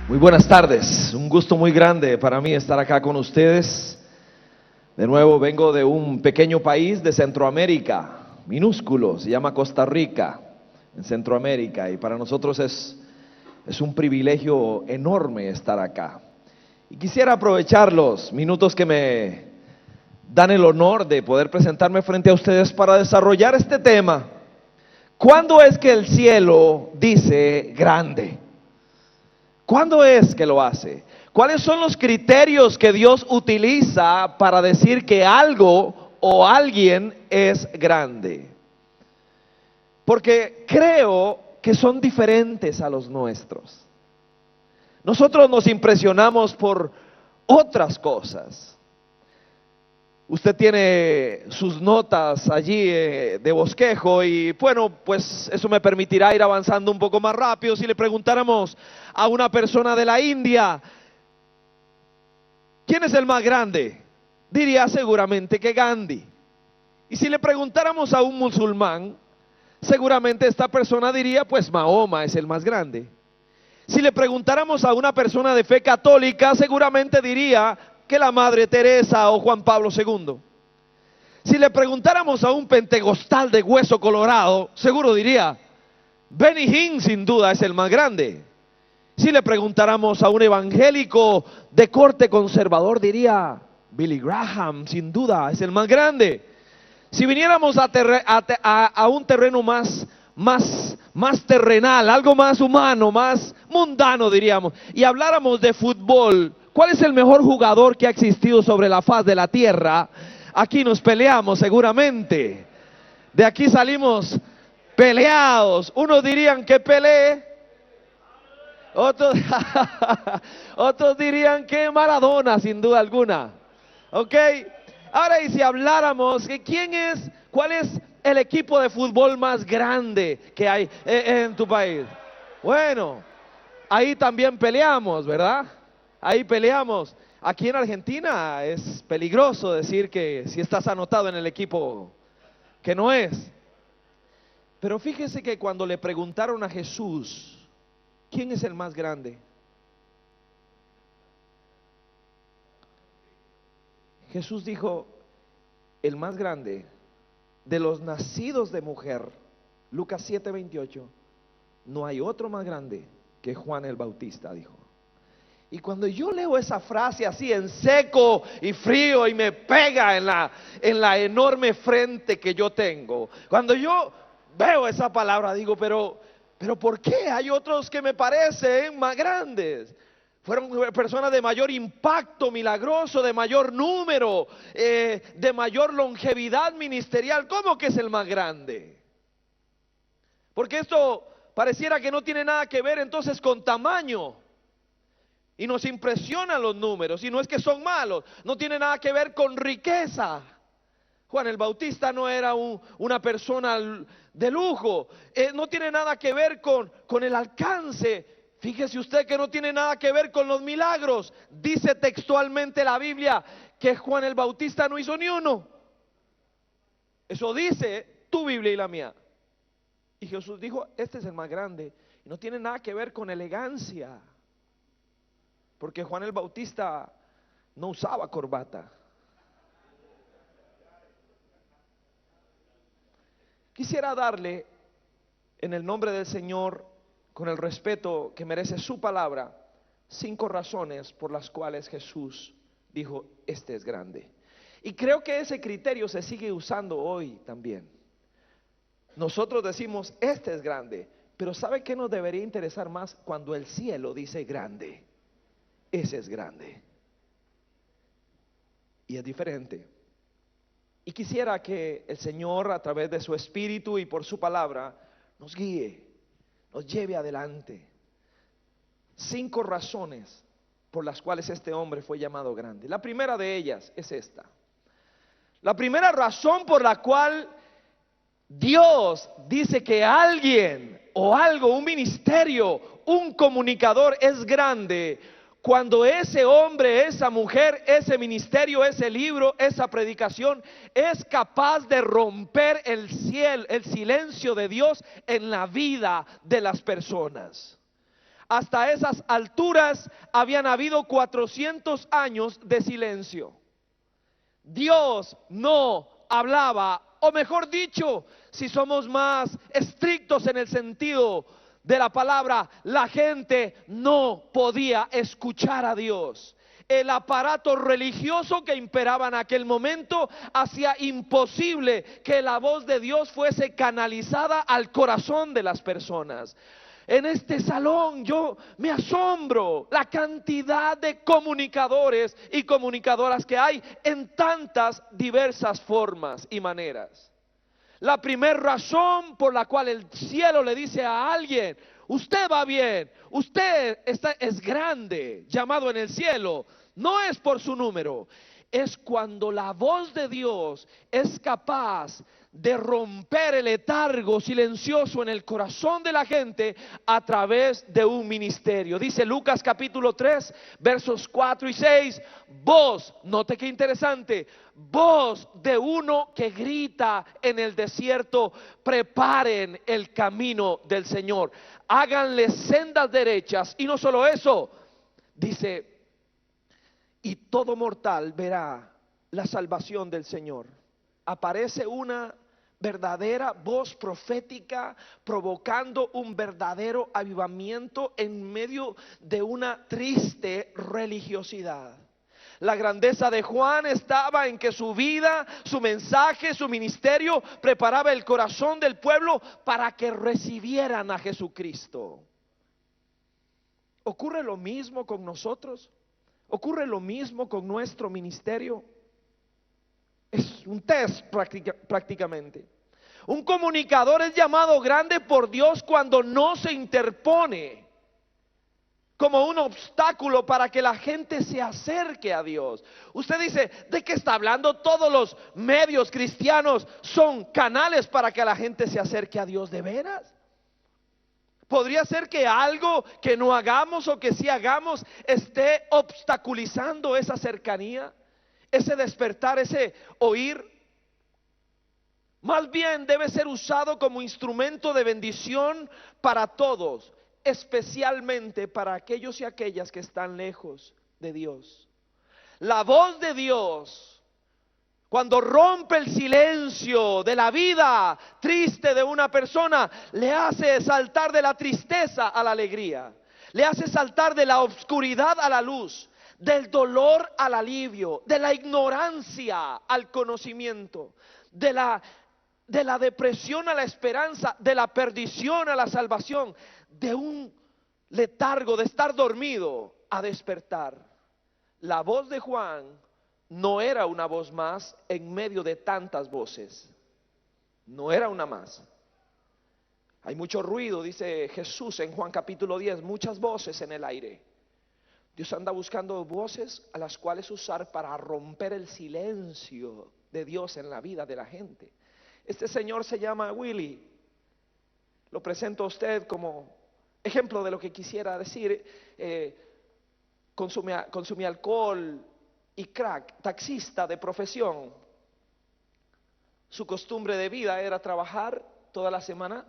Muy buenas tardes, un gusto muy grande para mí estar acá con ustedes. De nuevo vengo de un pequeño país de Centroamérica, minúsculo, se llama Costa Rica, en Centroamérica, y para nosotros es un privilegio enorme estar acá. Y quisiera aprovechar los minutos que me dan el honor de poder presentarme frente a ustedes para desarrollar este tema. ¿Cuándo es que el cielo dice grande? ¿Cuándo es que lo hace? ¿Cuáles son los criterios que Dios utiliza para decir que algo o alguien es grande? Porque creo que son diferentes a los nuestros. Nosotros nos impresionamos por otras cosas. Usted tiene sus notas allí de bosquejo y bueno, pues eso me permitirá ir avanzando un poco más rápido. Si le preguntáramos a una persona de la India, ¿quién es el más grande? Diría seguramente que Gandhi. Y si le preguntáramos a un musulmán, seguramente esta persona diría, pues Mahoma es el más grande. Si le preguntáramos a una persona de fe católica, seguramente diría que la Madre Teresa o Juan Pablo II. Si le preguntáramos a un pentecostal de hueso colorado, seguro diría, Benny Hinn sin duda es el más grande. Si le preguntáramos a un evangélico de corte conservador, diría, Billy Graham sin duda es el más grande. Si viniéramos a un terreno más terrenal, algo más humano, más mundano diríamos, y habláramos de fútbol, ¿cuál es el mejor jugador que ha existido sobre la faz de la tierra? Aquí nos peleamos seguramente. De aquí salimos peleados. Unos dirían que Pelé, otros, otros dirían que Maradona, sin duda alguna. ¿Ok? Ahora, y si habláramos que cuál es el equipo de fútbol más grande que hay en tu país? Bueno, ahí también peleamos, ¿verdad? Ahí peleamos. Aquí en Argentina es peligroso decir que si estás anotado en el equipo que no es. Pero fíjese que cuando le preguntaron a Jesús, ¿quién es el más grande? Jesús dijo, el más grande de los nacidos de mujer, Lucas 7:28, no hay otro más grande que Juan el Bautista, dijo. Y cuando yo leo esa frase así en seco y frío y me pega en la enorme frente que yo tengo, cuando yo veo esa palabra digo, pero ¿por qué hay otros que me parecen más grandes? Fueron personas de mayor impacto milagroso, de mayor número, de mayor longevidad ministerial. ¿Cómo que es el más grande? Porque esto pareciera que no tiene nada que ver entonces con tamaño. Y nos impresionan los números, y no es que son malos, no tiene nada que ver con riqueza. Juan el Bautista no era una persona de lujo, no tiene nada que ver con el alcance. Fíjese usted que no tiene nada que ver con los milagros. Dice textualmente la Biblia que Juan el Bautista no hizo ni uno. Eso dice tu Biblia y la mía. Y Jesús dijo, este es el más grande. Y no tiene nada que ver con elegancia. Porque Juan el Bautista no usaba corbata. Quisiera darle, en el nombre del Señor, con el respeto que merece su palabra, 5 razones por las cuales Jesús dijo, este es grande. Y creo que ese criterio se sigue usando hoy también. Nosotros decimos, este es grande, pero ¿sabe qué nos debería interesar más? Cuando el cielo dice grande. Ese es grande. Y es diferente. Y quisiera que el Señor, a través de su Espíritu y por su palabra, nos guíe, nos lleve adelante. 5 razones por las cuales este hombre fue llamado grande. La primera de ellas es esta. La primera razón por la cual Dios dice que alguien o algo, un ministerio, un comunicador es grande, cuando ese hombre, esa mujer, ese ministerio, ese libro, esa predicación es capaz de romper el cielo, el silencio de Dios en la vida de las personas. hasta esas alturas habían habido 400 años de silencio. Dios no hablaba, o mejor dicho, si somos más estrictos en el sentido de la palabra, la gente no podía escuchar a Dios. El aparato religioso que imperaba en aquel momento hacía imposible que la voz de Dios fuese canalizada al corazón de las personas. En este salón yo me asombro la cantidad de comunicadores y comunicadoras que hay en tantas diversas formas y maneras. La primera razón por la cual el cielo le dice a alguien: usted va bien, usted es grande, llamado en el cielo, no es por su número, es cuando la voz de Dios es capaz de romper el letargo silencioso en el corazón de la gente a través de un ministerio. Dice Lucas capítulo 3, versos 4 y 6, voz, note qué interesante, voz de uno que grita en el desierto: preparen el camino del Señor, háganle sendas derechas. Y no solo eso, dice, y todo mortal verá la salvación del Señor. Aparece una verdadera voz profética provocando un verdadero avivamiento en medio de una triste religiosidad. La grandeza de Juan estaba en que su vida, su mensaje, su ministerio preparaba el corazón del pueblo para que recibieran a Jesucristo. ¿Ocurre lo mismo con nosotros? ¿Ocurre lo mismo con nuestro ministerio? Es un test prácticamente. Un comunicador es llamado grande por Dios cuando no se interpone como un obstáculo para que la gente se acerque a Dios. Usted dice, ¿de qué está hablando? Todos los medios cristianos son canales para que la gente se acerque a Dios. ¿De veras? ¿Podría ser que algo que no hagamos o que sí hagamos esté obstaculizando esa cercanía, ese despertar, ese oír? Más bien debe ser usado como instrumento de bendición para todos, especialmente para aquellos y aquellas que están lejos de Dios. La voz de Dios, cuando rompe el silencio de la vida triste de una persona, le hace saltar de la tristeza a la alegría, le hace saltar de la oscuridad a la luz, del dolor al alivio, de la ignorancia al conocimiento, de la depresión a la esperanza, de la perdición a la salvación, de un letargo, de estar dormido a despertar. La voz de Juan no era una voz más en medio de tantas voces. No era una más. Hay mucho ruido, dice Jesús en Juan capítulo 10, muchas voces en el aire. Dios anda buscando voces a las cuales usar para romper el silencio de Dios en la vida de la gente. Este señor se llama Willy. Lo presento a usted como ejemplo de lo que quisiera decir. Consume alcohol y crack, taxista de profesión. Su costumbre de vida era trabajar toda la semana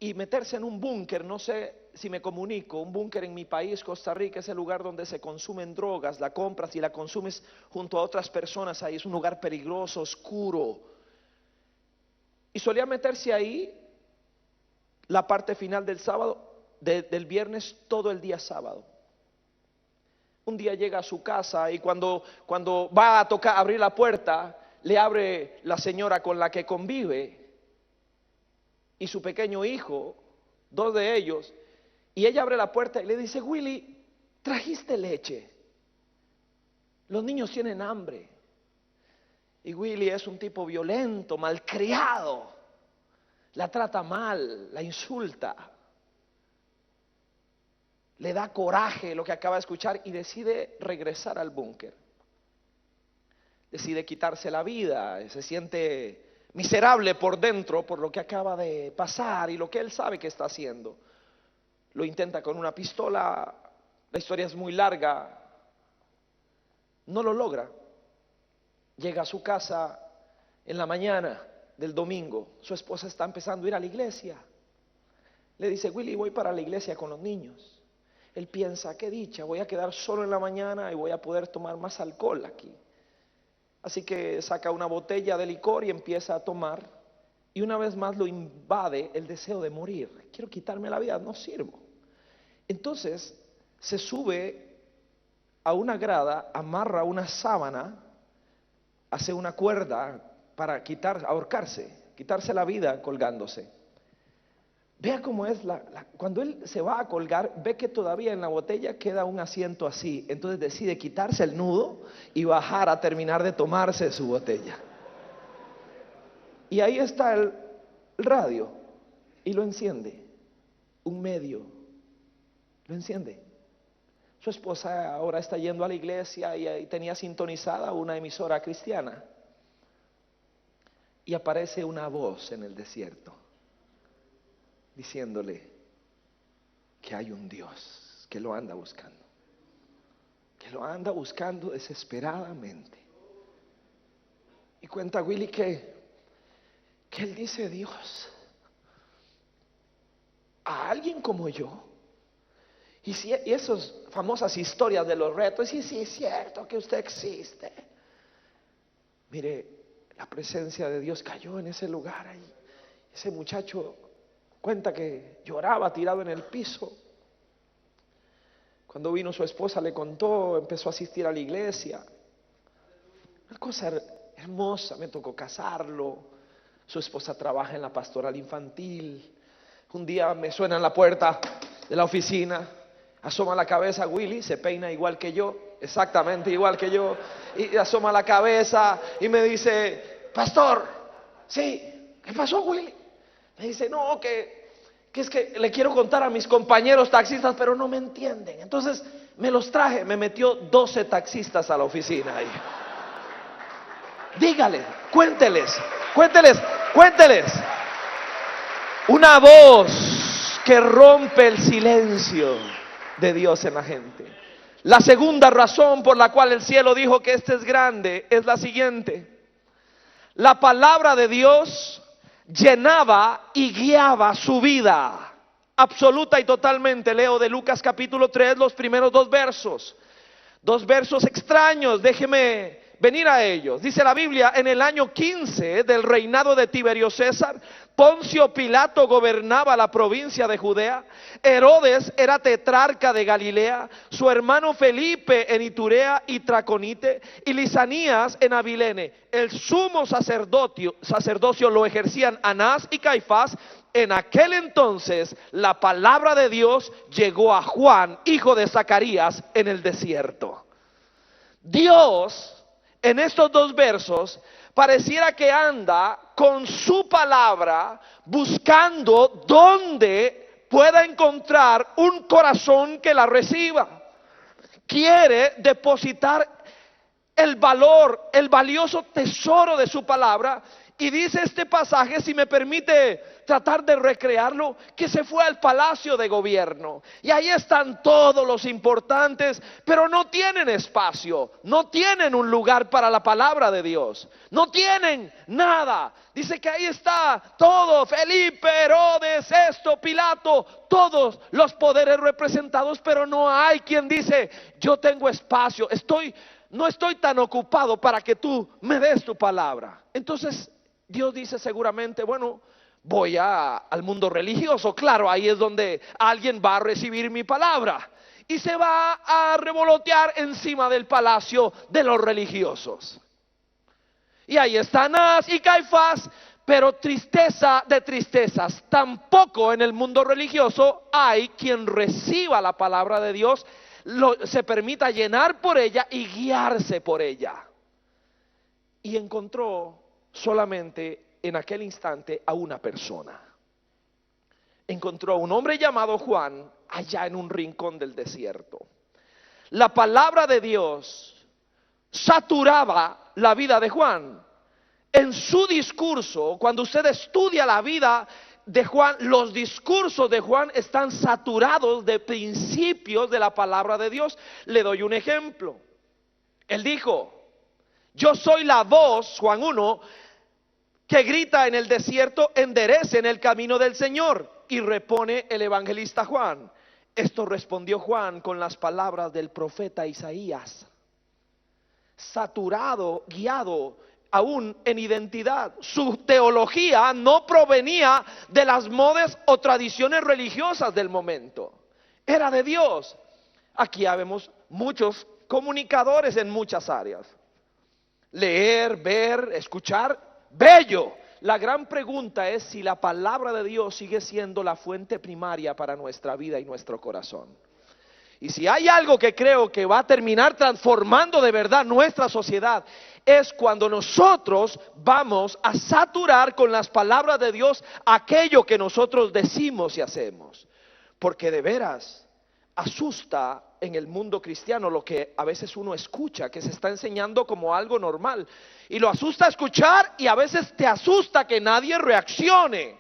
y meterse en un búnker. No sé si me comunico. Un búnker en mi país, Costa Rica, es el lugar donde se consumen drogas. La compras y la consumes junto a otras personas. Ahí es un lugar peligroso, oscuro. Y solía meterse ahí la parte final del sábado, del viernes, todo el día sábado. Un día llega a su casa y cuando va a abrir la puerta, le abre la señora con la que convive y su pequeño hijo, dos de ellos, y ella abre la puerta y le dice: Willy, ¿trajiste leche? Los niños tienen hambre. Y Willy es un tipo violento, malcriado, la trata mal, la insulta. Le da coraje lo que acaba de escuchar y decide regresar al búnker. Decide quitarse la vida, se siente miserable por dentro por lo que acaba de pasar y lo que él sabe que está haciendo. Lo intenta con una pistola, la historia es muy larga, no lo logra. Llega a su casa en la mañana del domingo, su esposa está empezando a ir a la iglesia. Le dice: Willy, voy para la iglesia con los niños. Él piensa: qué dicha, voy a quedar solo en la mañana y voy a poder tomar más alcohol aquí. Así que saca una botella de licor y empieza a tomar. Y una vez más lo invade el deseo de morir. Quiero quitarme la vida, no sirvo. Entonces se sube a una grada, amarra una sábana, hace una cuerda para ahorcarse, quitarse la vida colgándose. Vea cómo es cuando él se va a colgar, ve que todavía en la botella queda un asiento así. Entonces decide quitarse el nudo y bajar a terminar de tomarse su botella. Y ahí está el radio y lo enciende. Un medio lo enciende. Su esposa ahora está yendo a la iglesia y tenía sintonizada una emisora cristiana. Y aparece una voz en el desierto diciéndole que hay un Dios que lo anda buscando, que lo anda buscando desesperadamente. Y cuenta Willy que él dice: Dios, a alguien como yo. Y esas famosas historias de los retos, y sí es cierto que usted existe. Mire, la presencia de Dios cayó en ese lugar ahí. Ese muchacho cuenta que lloraba tirado en el piso. Cuando vino su esposa le contó, empezó a asistir a la iglesia. Una cosa hermosa, me tocó casarlo. Su esposa trabaja en la pastoral infantil. Un día me suena en la puerta de la oficina, asoma la cabeza Willy, se peina igual que yo, exactamente igual que yo, y asoma la cabeza y me dice: pastor, sí, ¿qué pasó, Willy? Me dice: no, que es que le quiero contar a mis compañeros taxistas, pero no me entienden. Entonces me los traje, me metió 12 taxistas a la oficina ahí. Dígale, cuénteles. Una voz que rompe el silencio de Dios en la gente. La segunda razón por la cual el cielo dijo que este es grande es la siguiente: la palabra de Dios llenaba y guiaba su vida absoluta y totalmente. Leo de Lucas capítulo 3 los primeros dos versos extraños, déjeme venir a ellos. Dice la Biblia: en el año 15 del reinado de Tiberio César, Poncio Pilato gobernaba la provincia de Judea, Herodes era tetrarca de Galilea, su hermano Felipe en Iturea y Traconite, y Lisanías en Abilene. El sumo sacerdocio lo ejercían Anás y Caifás. En aquel entonces la palabra de Dios llegó a Juan, hijo de Zacarías, en el desierto. Dios, en estos dos versos, pareciera que anda con su palabra buscando dónde pueda encontrar un corazón que la reciba. Quiere depositar el valor, el valioso tesoro de su palabra. Y dice este pasaje, si me permite tratar de recrearlo, que se fue al palacio de gobierno. Y ahí están todos los importantes, pero no tienen espacio, no tienen un lugar para la palabra de Dios, no tienen nada. Dice que ahí está todo: Felipe, Herodes, Pilato, todos los poderes representados, pero no hay quien dice: yo tengo espacio, no estoy tan ocupado para que tú me des tu palabra. Entonces Dios dice seguramente: bueno, voy al mundo religioso. Claro, ahí es donde alguien va a recibir mi palabra. Y se va a revolotear encima del palacio de los religiosos. Y ahí están Anás y Caifás. Pero tristeza de tristezas, tampoco en el mundo religioso hay quien reciba la palabra de Dios, se permita llenar por ella y guiarse por ella. Y encontró solamente en aquel instante a una persona. Encontró a un hombre llamado Juan allá en un rincón del desierto. La palabra de Dios saturaba la vida de Juan. En su discurso, cuando usted estudia la vida de Juan, los discursos de Juan están saturados de principios de la palabra de Dios. Le doy un ejemplo. Él dijo: yo soy la voz, Juan 1, que grita en el desierto: enderecen el camino del Señor. y repone el evangelista Juan: esto respondió Juan con las palabras del profeta Isaías, saturado, guiado aún en identidad. Su teología no provenía de las modas o tradiciones religiosas del momento, era de Dios. Aquí habemos muchos comunicadores en muchas áreas: leer, ver, escuchar, bello. La gran pregunta es si la palabra de Dios sigue siendo la fuente primaria para nuestra vida y nuestro corazón. Y si hay algo que creo que va a terminar transformando de verdad nuestra sociedad, es cuando nosotros vamos a saturar con las palabras de Dios aquello que nosotros decimos y hacemos. Porque de veras asusta en el mundo cristiano lo que a veces uno escucha, que se está enseñando como algo normal, y lo asusta escuchar, y a veces te asusta que nadie reaccione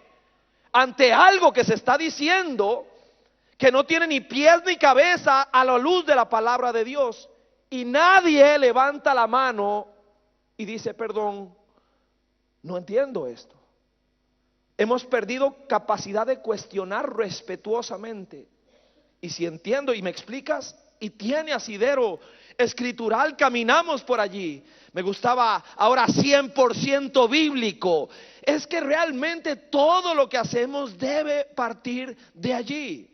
ante algo que se está diciendo, que no tiene ni pies ni cabeza a la luz de la palabra de Dios, y nadie levanta la mano y dice: perdón, no entiendo esto. Hemos perdido capacidad de cuestionar respetuosamente. Y si entiendo y me explicas y tiene asidero escritural, caminamos por allí. Me gustaba ahora 100% bíblico. Es que realmente todo lo que hacemos debe partir de allí.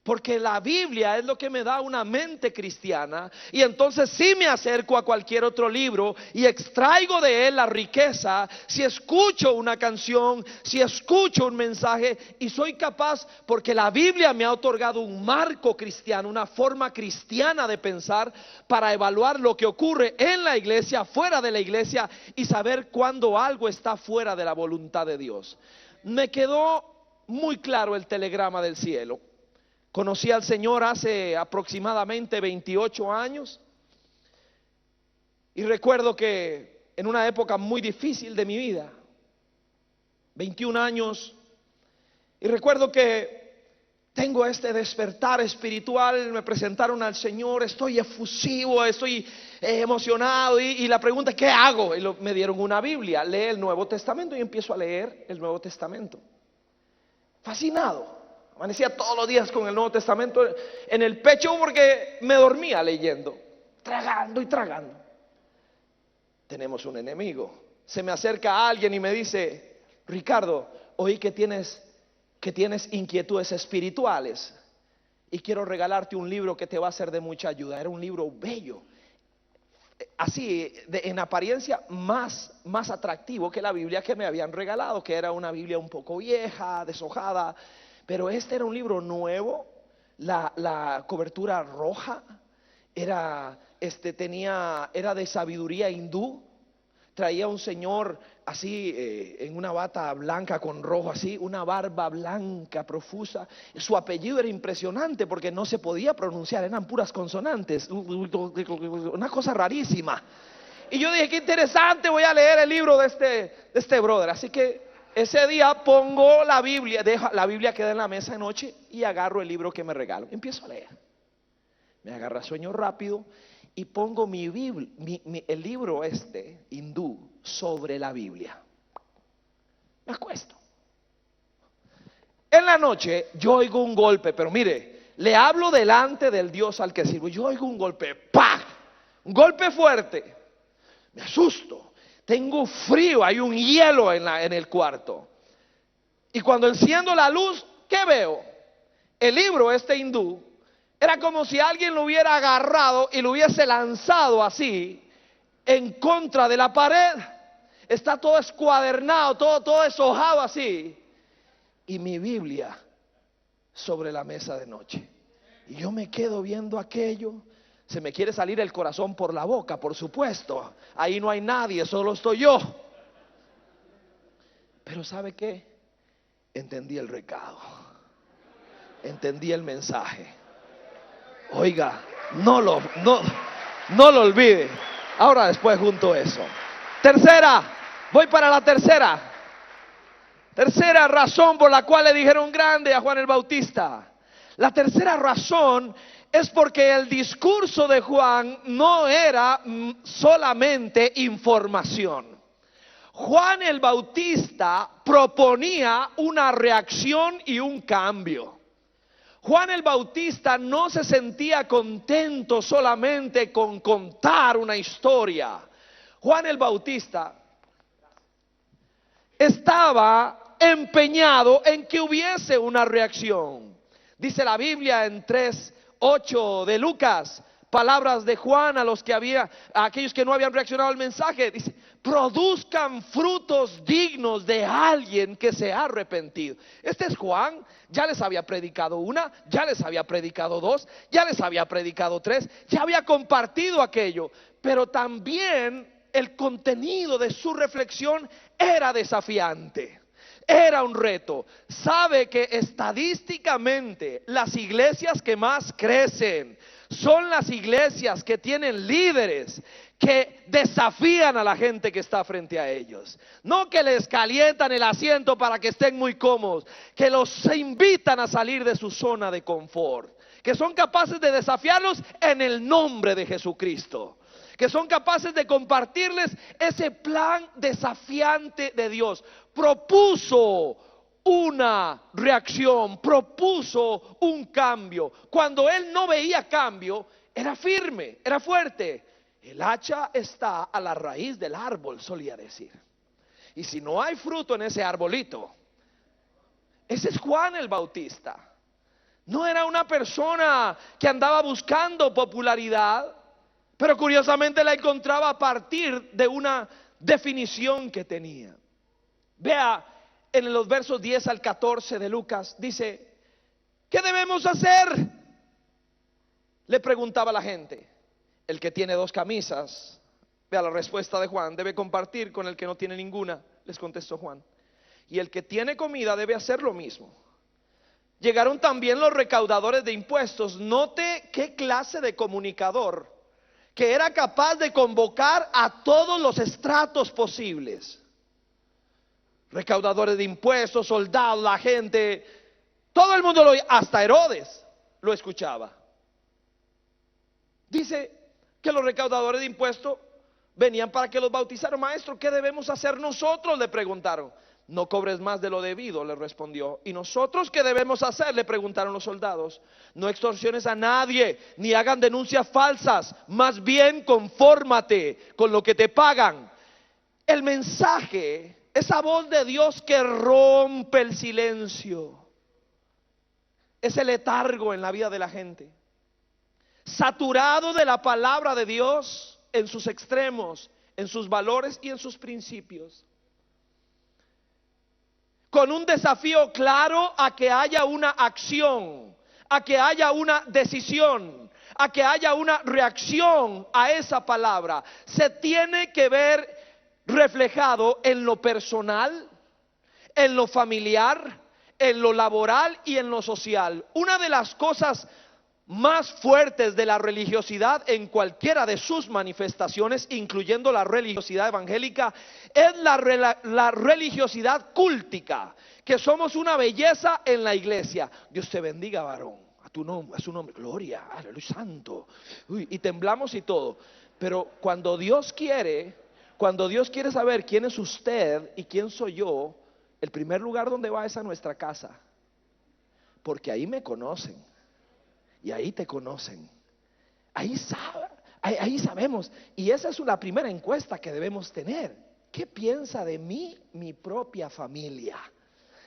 Porque la Biblia es lo que me da una mente cristiana, y entonces sí me acerco a cualquier otro libro y extraigo de él la riqueza. Si escucho una canción, si escucho un mensaje, y soy capaz, porque la Biblia me ha otorgado un marco cristiano, una forma cristiana de pensar, para evaluar lo que ocurre en la iglesia, fuera de la iglesia, y saber cuando algo está fuera de la voluntad de Dios. Me quedó muy claro el telegrama del cielo. Conocí al Señor hace aproximadamente 28 años, y recuerdo que en una época muy difícil de mi vida, 21 años, y recuerdo que tengo este despertar espiritual. Me presentaron al Señor, estoy efusivo, estoy emocionado, y la pregunta: ¿qué hago? Y me dieron una Biblia: lee el Nuevo Testamento, y empiezo a leer el Nuevo Testamento, fascinado. Amanecía todos los días con el Nuevo Testamento en el pecho, porque me dormía leyendo, tragando y tragando. Tenemos un enemigo. Se me acerca alguien y me dice: Ricardo, oí que tienes inquietudes espirituales, y quiero regalarte un libro que te va a ser de mucha ayuda. Era un libro bello, así en apariencia más atractivo que la Biblia que me habían regalado, que era una Biblia un poco vieja, deshojada. Pero este era un libro nuevo, la cobertura roja, era de sabiduría hindú. Traía un señor así en una bata blanca con rojo, así, una barba blanca profusa. Su apellido era impresionante porque no se podía pronunciar, eran puras consonantes, una cosa rarísima. Y yo dije: qué interesante, voy a leer el libro de este brother. Así que ese día pongo la Biblia, la Biblia queda en la mesa de noche, y agarro el libro que me regaló. Empiezo a leer. Me agarra sueño rápido y pongo el libro hindú sobre la Biblia. Me acuesto. En la noche yo oigo un golpe, pero mire, le hablo delante del Dios al que sirvo. Yo oigo un golpe, ¡pah! Un golpe fuerte. Me asusto. Tengo frío, hay un hielo en el cuarto. Y cuando enciendo la luz, ¿qué veo? El libro hindú era como si alguien lo hubiera agarrado y lo hubiese lanzado así en contra de la pared. Está todo escuadernado, todo deshojado así. Y mi Biblia sobre la mesa de noche. Y yo me quedo viendo aquello. Se me quiere salir el corazón por la boca, por supuesto. Ahí no hay nadie, solo estoy yo. Pero ¿sabe qué? Entendí el recado. Entendí el mensaje. Oiga, no lo olvide. Ahora después junto eso. Voy para la tercera. Tercera razón por la cual le dijeron grande a Juan el Bautista. La tercera razón es porque el discurso de Juan no era solamente información. Juan el Bautista proponía una reacción y un cambio. Juan el Bautista no se sentía contento solamente con contar una historia. Juan el Bautista estaba empeñado en que hubiese una reacción. Dice la Biblia en 3:8 de Lucas, palabras de Juan a aquellos que no habían reaccionado al mensaje. Dice: produzcan frutos dignos de alguien que se ha arrepentido. Este es Juan. Ya les había predicado una, ya les había predicado dos, ya les había predicado tres, ya había compartido aquello, pero también el contenido de su reflexión era desafiante. Era un reto. Sabe que estadísticamente las iglesias que más crecen son las iglesias que tienen líderes que desafían a la gente que está frente a ellos. No que les calientan el asiento para que estén muy cómodos, que los invitan a salir de su zona de confort, que son capaces de desafiarlos en el nombre de Jesucristo, que son capaces de compartirles ese plan desafiante de Dios. Propuso una reacción, propuso un cambio. Cuando él no veía cambio, era firme, era fuerte. El hacha está a la raíz del árbol, solía decir. Y si no hay fruto en ese arbolito, ese es Juan el Bautista. No era una persona que andaba buscando popularidad, pero curiosamente la encontraba a partir de una definición que tenía. Vea en los versos 10 al 14 de Lucas, dice: ¿qué debemos hacer?, le preguntaba la gente. El que tiene 2 camisas, vea la respuesta de Juan, debe compartir con el que no tiene ninguna, les contestó Juan. Y el que tiene comida debe hacer lo mismo. Llegaron también los recaudadores de impuestos. Note qué clase de comunicador, que era capaz de convocar a todos los estratos posibles. Recaudadores de impuestos, soldados, la gente, todo el mundo lo oía, hasta Herodes lo escuchaba. Dice que los recaudadores de impuestos venían para que los bautizaran. Maestro, ¿qué debemos hacer nosotros?, le preguntaron. No cobres más de lo debido, le respondió. ¿Y nosotros qué debemos hacer?, le preguntaron los soldados. No extorsiones a nadie, ni hagan denuncias falsas, más bien confórmate con lo que te pagan. El mensaje, esa voz de Dios que rompe el silencio, ese letargo en la vida de la gente, saturado de la palabra de Dios en sus extremos, en sus valores y en sus principios, con un desafío claro a que haya una acción, a que haya una decisión, a que haya una reacción a esa palabra. Se tiene que ver reflejado en lo personal, en lo familiar, en lo laboral y en lo social. Una de las cosas más fuertes de la religiosidad en cualquiera de sus manifestaciones, incluyendo la religiosidad evangélica, es la religiosidad cúltica, que somos una belleza en la iglesia. Dios te bendiga, varón, a tu nombre, a su nombre, gloria, aleluya, santo. Uy, y temblamos y todo. Pero cuando Dios quiere saber quién es usted y quién soy yo, el primer lugar donde va es a nuestra casa, porque ahí me conocen. Y ahí te conocen, ahí sabemos. Y esa es la primera encuesta que debemos tener. ¿Qué piensa de mí mi propia familia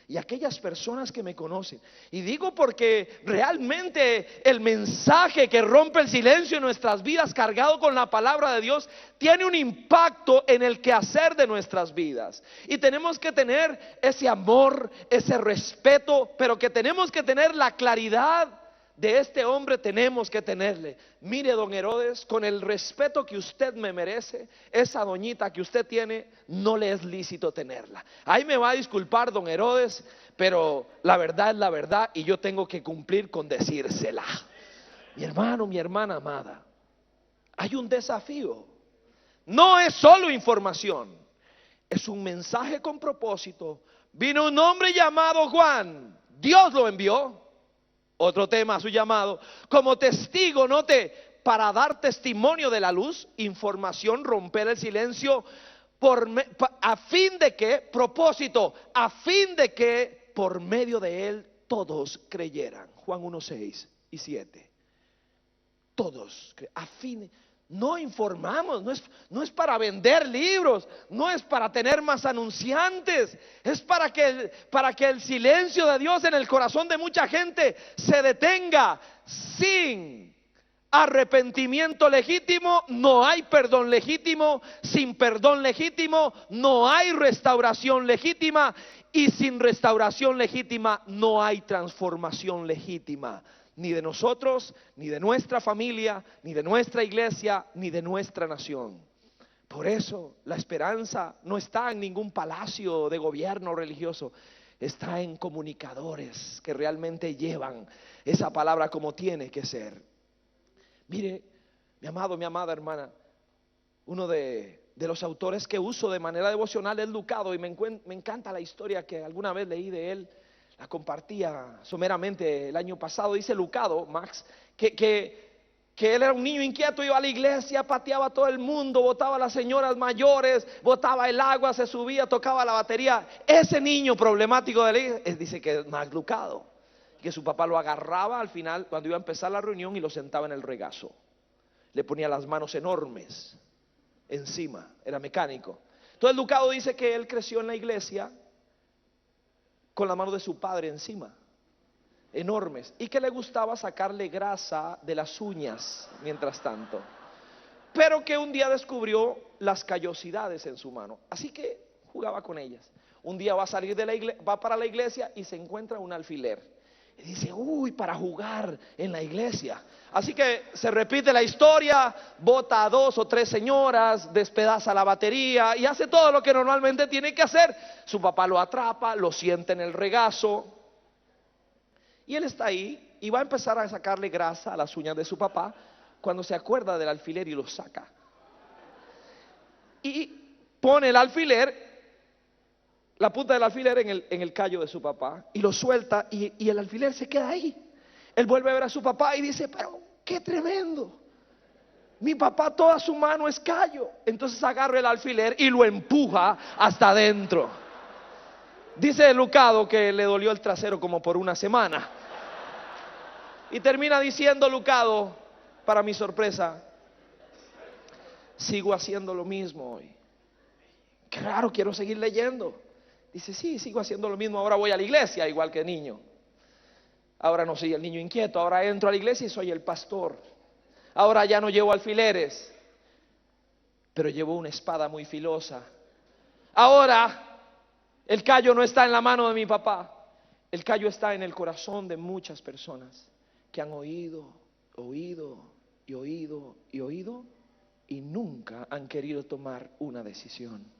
y aquellas personas que me conocen? Y digo porque realmente el mensaje que rompe el silencio en nuestras vidas, cargado con la palabra de Dios, tiene un impacto en el quehacer de nuestras vidas. Y tenemos que tener ese amor, ese respeto, pero que tenemos que tener la claridad de este hombre. Tenemos que tenerle. Mire, don Herodes, con el respeto que usted me merece, esa doñita que usted tiene, no le es lícito tenerla. Ahí me va a disculpar, don Herodes, pero la verdad es la verdad y yo tengo que cumplir con decírsela. Mi hermano, mi hermana amada, hay un desafío. No es solo información, es un mensaje con propósito. Vino un hombre llamado Juan, Dios lo envió. Otro tema, su llamado, como testigo, note, para dar testimonio de la luz, información, romper el silencio, a fin de que, propósito, a fin de que por medio de él todos creyeran. Juan 1, 6 y 7. Todos, a fin. No informamos, no es para vender libros, no es para tener más anunciantes, es para que el silencio de Dios en el corazón de mucha gente se detenga. Sin arrepentimiento legítimo no hay perdón legítimo, sin perdón legítimo no hay restauración legítima, y sin restauración legítima no hay transformación legítima. Ni de nosotros, ni de nuestra familia, ni de nuestra iglesia, ni de nuestra nación. Por eso la esperanza no está en ningún palacio de gobierno religioso, está en comunicadores que realmente llevan esa palabra como tiene que ser. Mire, mi amado, mi amada hermana, uno de los autores que uso de manera devocional es Lucado, y me encanta la historia que alguna vez leí de él. La compartía someramente el año pasado. Dice Lucado, Max, que él era un niño inquieto, iba a la iglesia, pateaba a todo el mundo, botaba a las señoras mayores, botaba el agua, se subía, tocaba la batería. Ese niño problemático de la iglesia, dice que es Max Lucado, que su papá lo agarraba al final cuando iba a empezar la reunión y lo sentaba en el regazo. Le ponía las manos enormes encima, era mecánico. Entonces Lucado dice que él creció en la iglesia con la mano de su padre encima, enormes, y que le gustaba sacarle grasa de las uñas mientras tanto, pero que un día descubrió las callosidades en su mano, así que jugaba con ellas. Un día va a salir de la iglesia, va para la iglesia y se encuentra un alfiler y dice, uy, para jugar en la iglesia. Así que se repite la historia, bota a 2 o 3 señoras, despedaza la batería y hace todo lo que normalmente tiene que hacer. Su papá lo atrapa, lo sienta en el regazo y él está ahí y va a empezar a sacarle grasa a las uñas de su papá cuando se acuerda del alfiler y lo saca. Y pone el alfiler, la punta del alfiler en el callo de su papá y lo suelta y el alfiler se queda ahí. Él vuelve a ver a su papá y dice, pero qué tremendo, mi papá toda su mano es callo. Entonces agarra el alfiler y lo empuja hasta adentro. Dice Lucado que le dolió el trasero como por una semana. Y termina diciendo Lucado, para mi sorpresa, sigo haciendo lo mismo hoy. Claro, quiero seguir leyendo. Dice, sí, sigo haciendo lo mismo, ahora voy a la iglesia igual que niño. Ahora no soy el niño inquieto, ahora entro a la iglesia y soy el pastor. Ahora ya no llevo alfileres, pero llevo una espada muy filosa. Ahora el callo no está en la mano de mi papá, el callo está en el corazón de muchas personas que han oído y nunca han querido tomar una decisión.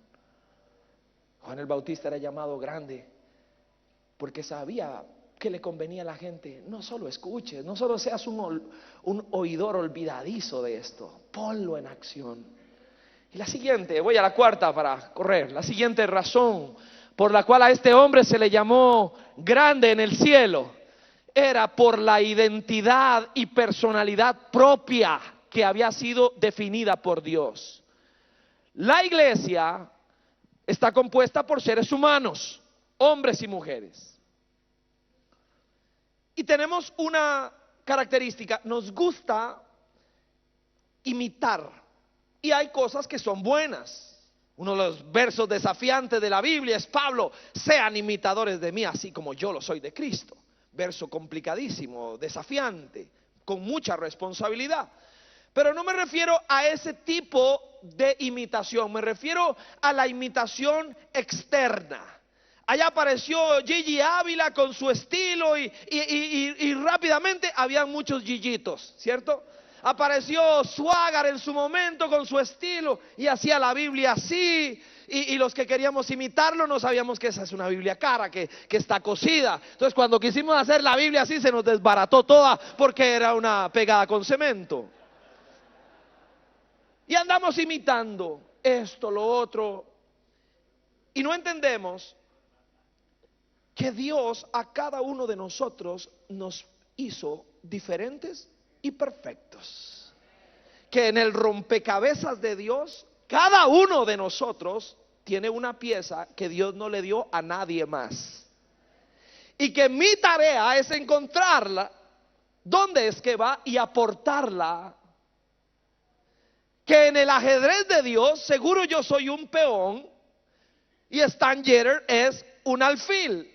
Juan el Bautista era llamado grande porque sabía que le convenía a la gente. No solo escuches, no solo seas un oidor olvidadizo de esto, ponlo en acción. Y la siguiente, voy a la cuarta para correr, la siguiente razón por la cual a este hombre se le llamó grande en el cielo era por la identidad y personalidad propia que había sido definida por Dios. La iglesia está compuesta por seres humanos, hombres y mujeres. Y tenemos una característica, nos gusta imitar. Y hay cosas que son buenas. Uno de los versos desafiantes de la Biblia es Pablo, sean imitadores de mí así como yo lo soy de Cristo. Verso complicadísimo, desafiante, con mucha responsabilidad. Pero no me refiero a ese tipo de imitación, me refiero a la imitación externa. Allá apareció Gigi Ávila con su estilo y rápidamente habían muchos Gigitos, ¿cierto? Apareció Swaggart en su momento con su estilo y hacía la Biblia así. Y los que queríamos imitarlo no sabíamos que esa es una Biblia cara, que está cosida. Entonces cuando quisimos hacer la Biblia así se nos desbarató toda porque era una pegada con cemento. Y andamos imitando esto, lo otro. Y no entendemos que Dios a cada uno de nosotros nos hizo diferentes y perfectos. Que en el rompecabezas de Dios Cada uno de nosotros tiene una pieza que Dios no le dio a nadie más. Y que mi tarea es encontrarla, dónde es que va, y aportarla. Que en el ajedrez de Dios, seguro yo soy un peón y Stan Jeter es un alfil.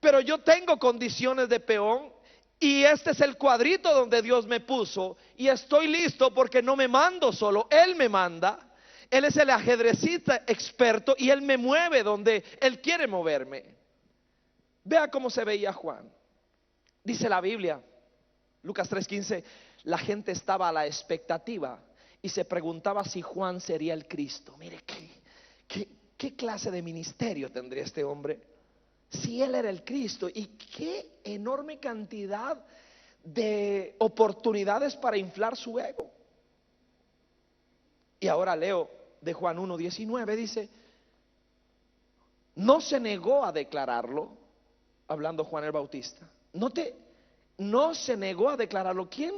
Pero yo tengo condiciones de peón y este es el cuadrito donde Dios me puso y estoy listo porque no me mando solo, Él me manda. Él es el ajedrecista experto y Él me mueve donde Él quiere moverme. Vea cómo se veía Juan. Dice la Biblia, Lucas 3:15, la gente estaba a la expectativa y se preguntaba si Juan sería el Cristo. Mire, ¿qué clase de ministerio tendría este hombre? Si él era el Cristo, y qué enorme cantidad de oportunidades para inflar su ego. Y ahora leo de Juan 1:19, dice, no se negó a declararlo, hablando Juan el Bautista. No se negó a declararlo. ¿Quién?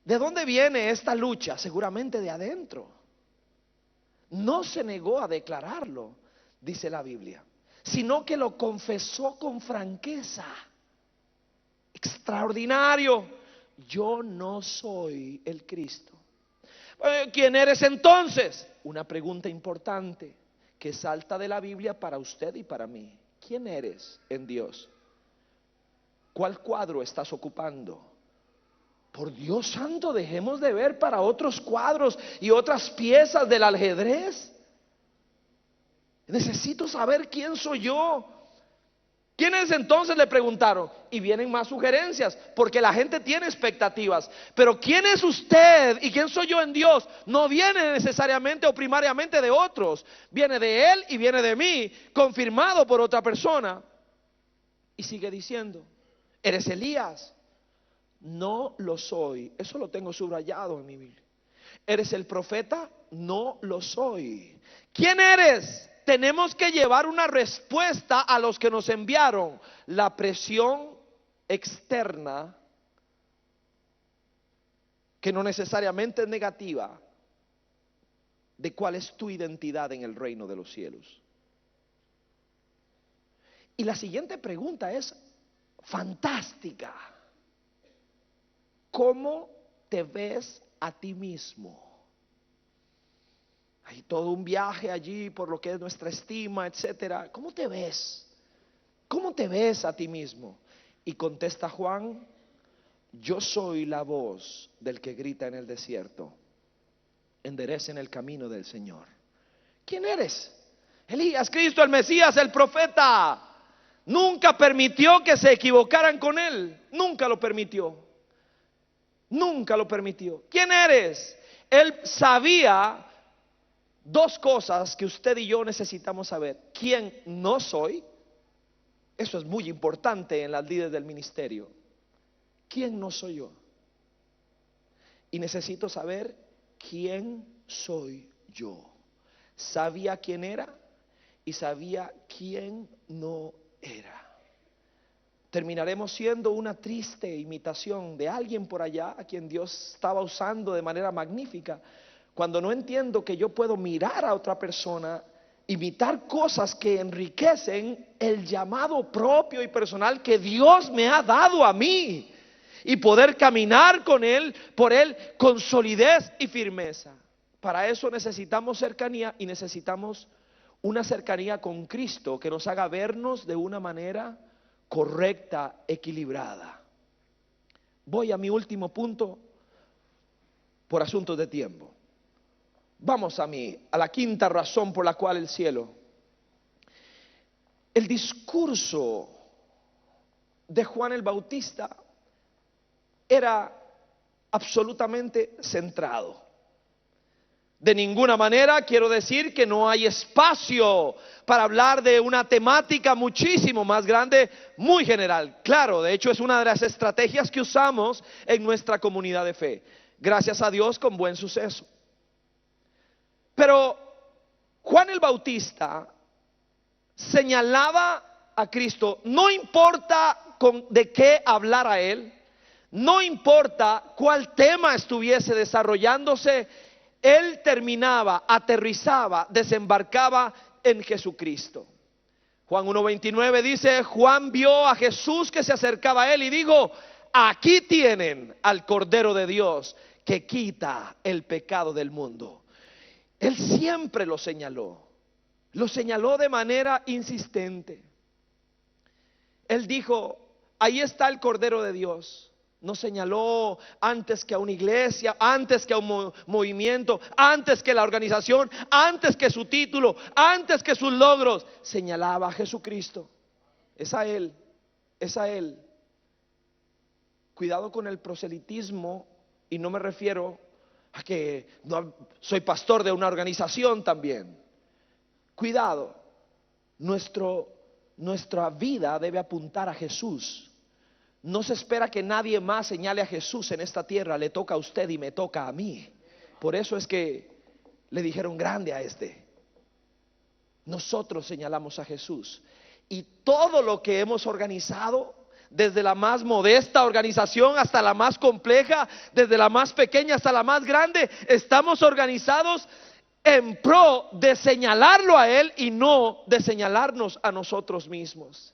¿De dónde viene esta lucha? Seguramente de adentro. No se negó a declararlo, dice la Biblia, sino que lo confesó con franqueza. Extraordinario. Yo no soy el Cristo. ¿Quién eres entonces? Una pregunta importante que salta de la Biblia para usted y para mí. ¿Quién eres en Dios? ¿Cuál cuadro estás ocupando? Por Dios santo, dejemos de ver para otros cuadros y otras piezas del ajedrez. Necesito saber quién soy yo. ¿Quiénes entonces? Le preguntaron. Y vienen más sugerencias, porque la gente tiene expectativas. Pero ¿quién es usted y quién soy yo en Dios? No viene necesariamente o primariamente de otros. Viene de Él y viene de mí, confirmado por otra persona. Y sigue diciendo, ¿eres Elías? No lo soy. Eso lo tengo subrayado en mi Biblia. ¿Eres el profeta? No lo soy. ¿Quién eres? Tenemos que llevar una respuesta a los que nos enviaron. La presión externa, que no necesariamente es negativa, de cuál es tu identidad en el reino de los cielos. Y la siguiente pregunta es fantástica. ¿Cómo te ves a ti mismo? Hay todo un viaje allí por lo que es nuestra estima, etcétera. ¿Cómo te ves? ¿Cómo te ves a ti mismo? Y contesta Juan, yo soy la voz del que grita en el desierto, enderecen el camino del Señor. ¿Quién eres? Elías, Cristo, el Mesías, el profeta. Nunca permitió que se equivocaran con él. Nunca lo permitió. Nunca lo permitió. ¿Quién eres? Él sabía dos cosas que usted y yo necesitamos saber. ¿Quién no soy? Eso es muy importante en las líderes del ministerio. ¿Quién no soy yo? Y necesito saber quién soy yo. Sabía quién era y sabía quién no era. Terminaremos siendo una triste imitación de alguien por allá a quien Dios estaba usando de manera magnífica, cuando no entiendo que yo puedo mirar a otra persona, imitar cosas que enriquecen el llamado propio y personal que Dios me ha dado a mí, y poder caminar con Él, por Él, con solidez y firmeza. Para eso necesitamos cercanía, y necesitamos una cercanía con Cristo que nos haga vernos de una manera correcta, equilibrada. Voy a mi último punto por asuntos de tiempo. Vamos a la quinta razón por la cual el cielo. El discurso de Juan el Bautista era absolutamente centrado. De ninguna manera quiero decir que no hay espacio para hablar de una temática muchísimo más grande, muy general. Claro, de hecho es una de las estrategias que usamos en nuestra comunidad de fe. Gracias a Dios, con buen suceso. Pero Juan el Bautista señalaba a Cristo, no importa de qué hablara él, no importa cuál tema estuviese desarrollándose, Él terminaba, aterrizaba, desembarcaba en Jesucristo. Juan 1:29 dice: Juan vio a Jesús que se acercaba a él y dijo: aquí tienen al Cordero de Dios que quita el pecado del mundo. Él siempre lo señaló de manera insistente. Él dijo: ahí está el Cordero de Dios. No señaló antes que a una iglesia, antes que a un movimiento, antes que la organización, antes que su título, antes que sus logros. Señalaba a Jesucristo. Es a Él, es a Él. Cuidado con el proselitismo, y no me refiero a que no, soy pastor de una organización también. Cuidado, nuestra vida debe apuntar a Jesús. No se espera que nadie más señale a Jesús en esta tierra. Le toca a usted y me toca a mí. Por eso es que le dijeron grande a este. Nosotros señalamos a Jesús. Y todo lo que hemos organizado, desde la más modesta organización hasta la más compleja, desde la más pequeña hasta la más grande, estamos organizados en pro de señalarlo a Él y no de señalarnos a nosotros mismos.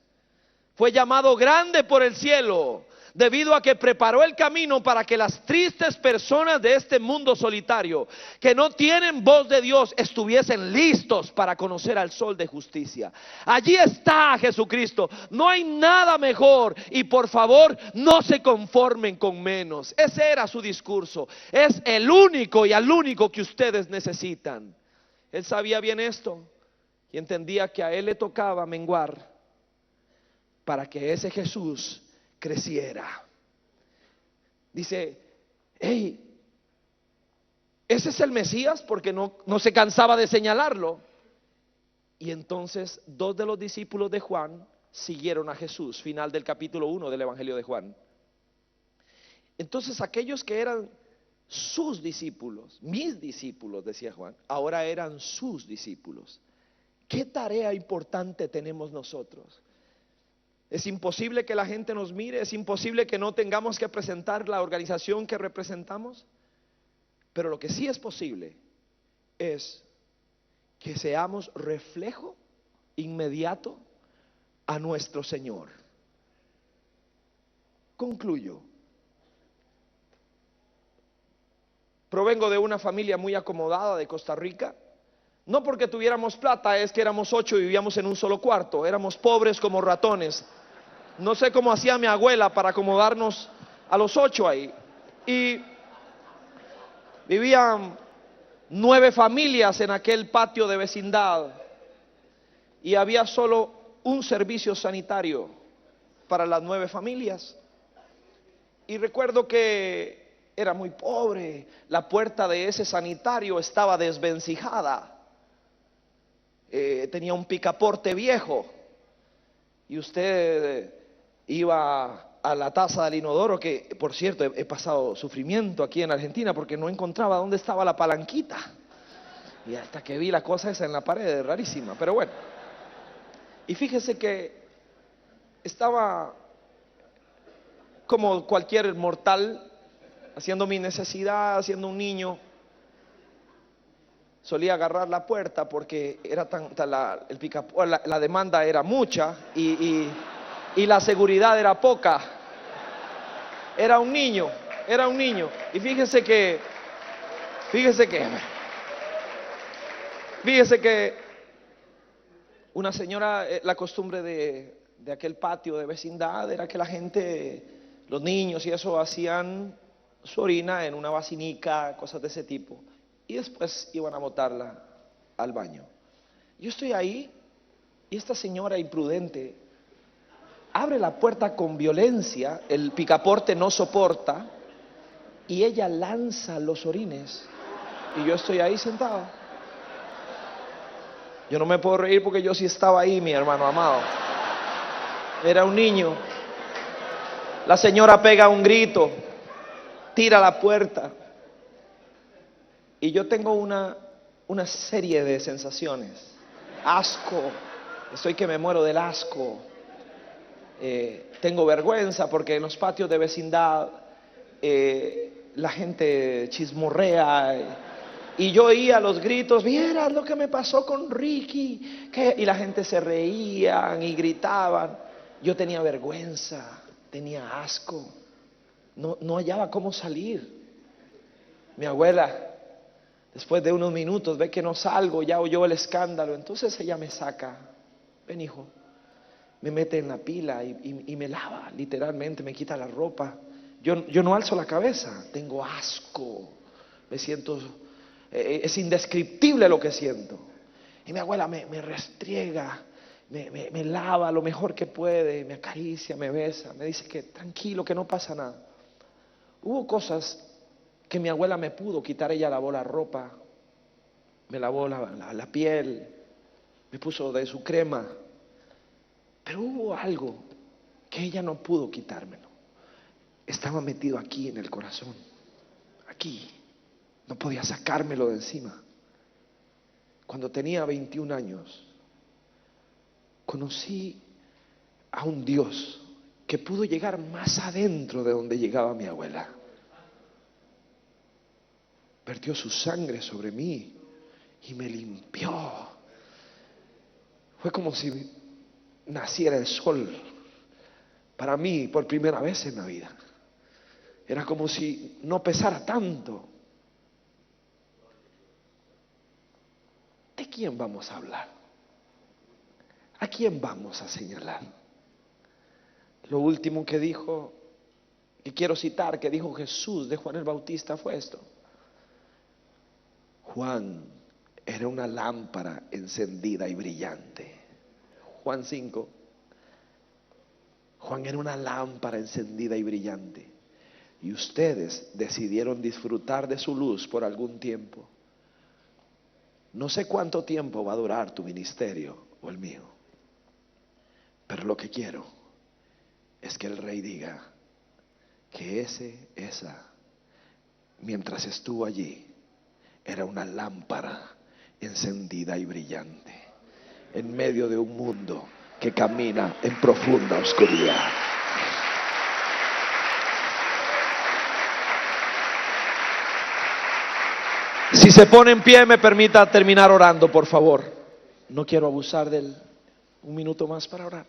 Fue llamado grande por el cielo debido a que preparó el camino para que las tristes personas de este mundo solitario, que no tienen voz de Dios, estuviesen listos para conocer al sol de justicia. Allí está Jesucristo. No hay nada mejor, y por favor no se conformen con menos. Ese era su discurso. Es el único y al único que ustedes necesitan. Él sabía bien esto y entendía que a él le tocaba menguar para que ese Jesús creciera. Dice: hey, ese es el Mesías, porque no se cansaba de señalarlo. Y entonces 2 de los discípulos de Juan siguieron a Jesús. Final del capítulo 1 del Evangelio de Juan. Entonces aquellos que eran sus discípulos, mis discípulos, decía Juan, ahora eran sus discípulos. ¿Qué tarea importante tenemos nosotros? Es imposible que la gente nos mire, es imposible que no tengamos que presentar la organización que representamos, pero lo que sí es posible es que seamos reflejo inmediato a nuestro Señor. Concluyo. Provengo de una familia muy acomodada de Costa Rica. No porque tuviéramos plata, es que éramos 8 y vivíamos en un solo cuarto. Éramos pobres como ratones. No sé cómo hacía mi abuela para acomodarnos a los 8 ahí. Y vivían 9 familias en aquel patio de vecindad. Y había solo un servicio sanitario para las 9 familias. Y recuerdo que era muy pobre. La puerta de ese sanitario estaba desvencijada. Tenía un picaporte viejo. Y usted iba a la taza del inodoro, que por cierto he pasado sufrimiento aquí en Argentina porque no encontraba dónde estaba la palanquita. Y hasta que vi la cosa esa en la pared, rarísima, pero bueno. Y fíjese que estaba como cualquier mortal, haciendo mi necesidad, haciendo un niño. Solía agarrar la puerta porque era la demanda era mucha y la seguridad era poca. Era un niño. Y fíjese que una señora, la costumbre de aquel patio de vecindad era que la gente, los niños y eso, hacían su orina en una basinica, cosas de ese tipo, y después iban a botarla al baño. Yo estoy ahí y esta señora imprudente abre la puerta con violencia, el picaporte no soporta, y ella lanza los orines, y yo estoy ahí sentado. Yo no me puedo reír porque yo sí estaba ahí, mi hermano amado. Era un niño. La señora pega un grito, tira la puerta, y yo tengo una serie de sensaciones. Asco, estoy que me muero del asco. Tengo vergüenza porque en los patios de vecindad la gente chismorrea Y yo oía los gritos, vieras lo que me pasó con Ricky. Y la gente se reían y gritaban. Yo tenía vergüenza, tenía asco. No hallaba cómo salir. Mi abuela, después de unos minutos, ve que no salgo, ya oyó el escándalo. Entonces ella me saca, ven hijo, me mete en la pila y me lava, literalmente, me quita la ropa. Yo no alzo la cabeza, tengo asco, me siento, es indescriptible lo que siento. Y mi abuela me restriega, me lava lo mejor que puede, me acaricia, me besa, me dice que tranquilo, que no pasa nada. Hubo cosas que mi abuela me pudo quitar. Ella lavó la ropa, me lavó la piel, me puso de su crema, pero hubo algo que ella no pudo quitármelo. Estaba metido aquí en el corazón, aquí, no podía sacármelo de encima. Cuando tenía 21 años, conocí a un Dios que pudo llegar más adentro de donde llegaba mi abuela. Vertió su sangre sobre mí y me limpió. Fue como si naciera el sol para mí por primera vez en la vida. Era como si no pesara tanto. ¿De quién vamos a hablar? ¿A quién vamos a señalar? Lo último que dijo, que quiero citar, que dijo Jesús de Juan el Bautista fue esto: Juan era una lámpara encendida y brillante. Juan 5. Juan era una lámpara encendida y brillante. Y ustedes decidieron disfrutar de su luz por algún tiempo. No sé cuánto tiempo va a durar tu ministerio o el mío, pero lo que quiero es que el Rey diga que esa, mientras estuvo allí, era una lámpara encendida y brillante en medio de un mundo que camina en profunda oscuridad. Si se pone en pie, me permita terminar orando, por favor. No quiero abusar del un minuto más para orar.